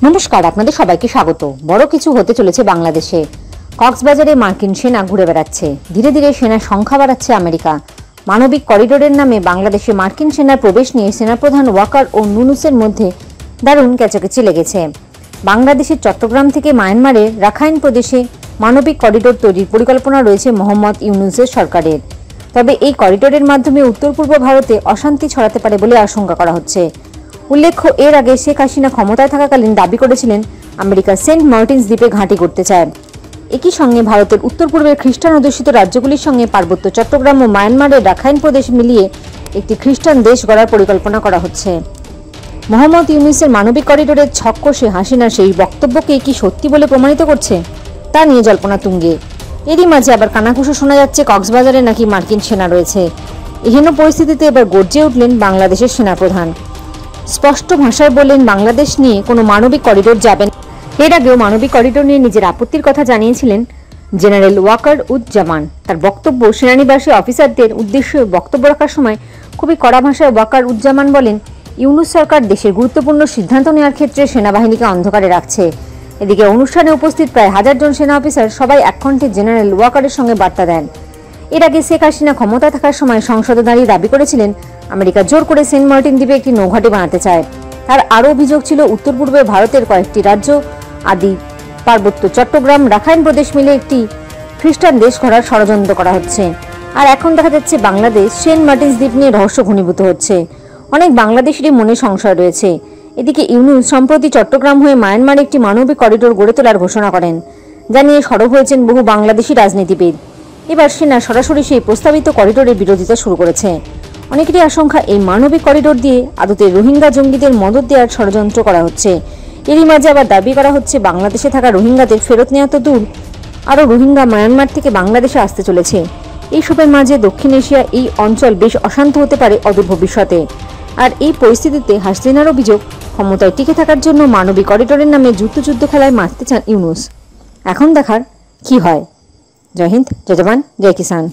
নমস্কার, আপনাদের সবাইকে স্বাগত। বড় কিছু হতে চলেছে বাংলাদেশে। কক্সবাজারে মার্কিন সেনা ঘুরে বেড়াচ্ছে। ধীরে ধীরে সেনার সংখ্যা বাড়াচ্ছে আমেরিকা। মানবিক করিডোরের নামে বাংলাদেশে মার্কিন সেনার প্রবেশ নিয়ে সেনাপ্রধান ওয়াকার ও নুনুসের মধ্যে দারুণ কেচাকেচি লেগেছে। বাংলাদেশের চট্টগ্রাম থেকে মায়ানমারের রাখাইন প্রদেশে মানবিক করিডোর তৈরির পরিকল্পনা রয়েছে মোহাম্মদ ইউনূসের সরকারের। তবে এই করিডোরের মাধ্যমে উত্তর পূর্ব ভারতে অশান্তি ছড়াতে পারে বলে আশঙ্কা করা হচ্ছে। উল্লেখ্য, এর আগে শেখ হাসিনা ক্ষমতায় থাকাকালীন দাবি করেছিলেন আমেরিকা সেন্ট মার্টিনস দ্বীপে ঘাঁটি করতে চায়। একই সঙ্গে ভারতের উত্তর পূর্বের খ্রিস্টান অধ্যুষিত রাজ্যগুলির সঙ্গে পার্বত্য চট্টগ্রাম ও মায়ানমারের রাখাইন প্রদেশ মিলিয়ে একটি খ্রিস্টান দেশ গড়ার পরিকল্পনা করা হচ্ছে। মোহাম্মদ ইউনূসের মানবিক করিডোরের ছক কষে হাসিনার সেই বক্তব্যকে কি সত্যি বলে প্রমাণিত করছে, তা নিয়ে জল্পনা তুঙ্গে। এরই মাঝে আবার কানাঘুষো শোনা যাচ্ছে কক্সবাজারে নাকি মার্কিন সেনা রয়েছে। এহেন পরিস্থিতিতে এবার গর্জে উঠলেন বাংলাদেশের সেনাপ্রধান। স্পষ্ট ভাষায় বললেন বাংলাদেশ নিয়ে কোনো মানবিক করিডোর যাবে না। এর আগেও মানবিক করিডোর নিয়ে নিজের আপত্তির কথা জানিয়েছিলেন জেনারেল ওয়াকারউজ্জামান। তার বক্তব্য সেনানিবাসী অফিসারদের উদ্দেশ্যে বক্তব্য রাখার সময় খুবই কড়া ভাষায় ওয়াকারউজ্জামান বলেন, ইউনূস সরকার দেশের গুরুত্বপূর্ণ সিদ্ধান্ত নেওয়ার ক্ষেত্রে সেনাবাহিনীকে অন্ধকারে রাখছে। এদিকে অনুষ্ঠানে উপস্থিত প্রায় 1000 জন সেনা অফিসার সবাই এককণ্ঠে জেনারেল ওয়াকারের সঙ্গে বার্তা দেন। এর আগে শেখ হাসিনা ক্ষমতা থাকার সময় সংসদে দাঁড়িয়ে দাবি করেছিলেন আমেরিকা জোর করে সেন্ট মার্টিন দ্বীপে একটি নৌঘাঁটি বানাতে চায়। তার আরও অভিযোগ ছিল উত্তর পূর্বে ভারতের কয়েকটি রাজ্য আদি পার্বত্য চট্টগ্রাম রাখাইন প্রদেশ মিলে একটি খ্রিস্টান দেশ গড়ার ষড়যন্ত্র করা হচ্ছে। আর এখন দেখা যাচ্ছে বাংলাদেশ সেন্ট মার্টিনস দ্বীপ নিয়ে রহস্য ঘনীভূত হচ্ছে। অনেক বাংলাদেশেরই মনে সংশয় রয়েছে। এদিকে ইউনূস সম্প্রতি চট্টগ্রাম হয়ে মায়ানমারে একটি মানবিক করিডোর গড়ে তোলার ঘোষণা করেন, যা নিয়ে সরব হয়েছেন বহু বাংলাদেশি রাজনীতিবিদ। এবার সেনা সরাসরি সেই প্রস্তাবিত করিডোরের বিরোধিতা শুরু করেছে। অনেকেরই আশঙ্কা এই মানবিক করিডোর দিয়ে আদতে রোহিঙ্গা জঙ্গিদের মদত দেওয়ার ষড়যন্ত্র করা হচ্ছে। এরই মাঝে আবার দাবি করা হচ্ছে বাংলাদেশে থাকা রোহিঙ্গাদের ফেরত নেওয়া তো দূর, আরও রোহিঙ্গা মায়ানমার থেকে বাংলাদেশে আসতে চলেছে। এইসবের মাঝে দক্ষিণ এশিয়া এই অঞ্চল বেশ অশান্ত হতে পারে অদূর ভবিষ্যতে। আর এই পরিস্থিতিতে হাসিনার অভিযোগ ক্ষমতায় টিকে থাকার জন্য মানবিক করিডোরের নামে যুদ্ধ খেলায় মারতে চান ইউনূস। এখন দেখার কি হয়। জয় হিন্দ, জয় জওয়ান, জয় কিষান।